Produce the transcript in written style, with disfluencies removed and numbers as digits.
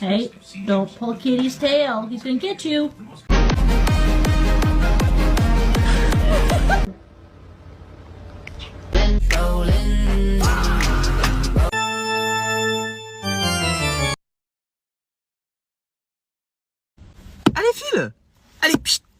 Hey, don't pull Kitty's tail. He's gonna get you. Allez, file! Allez, pchit!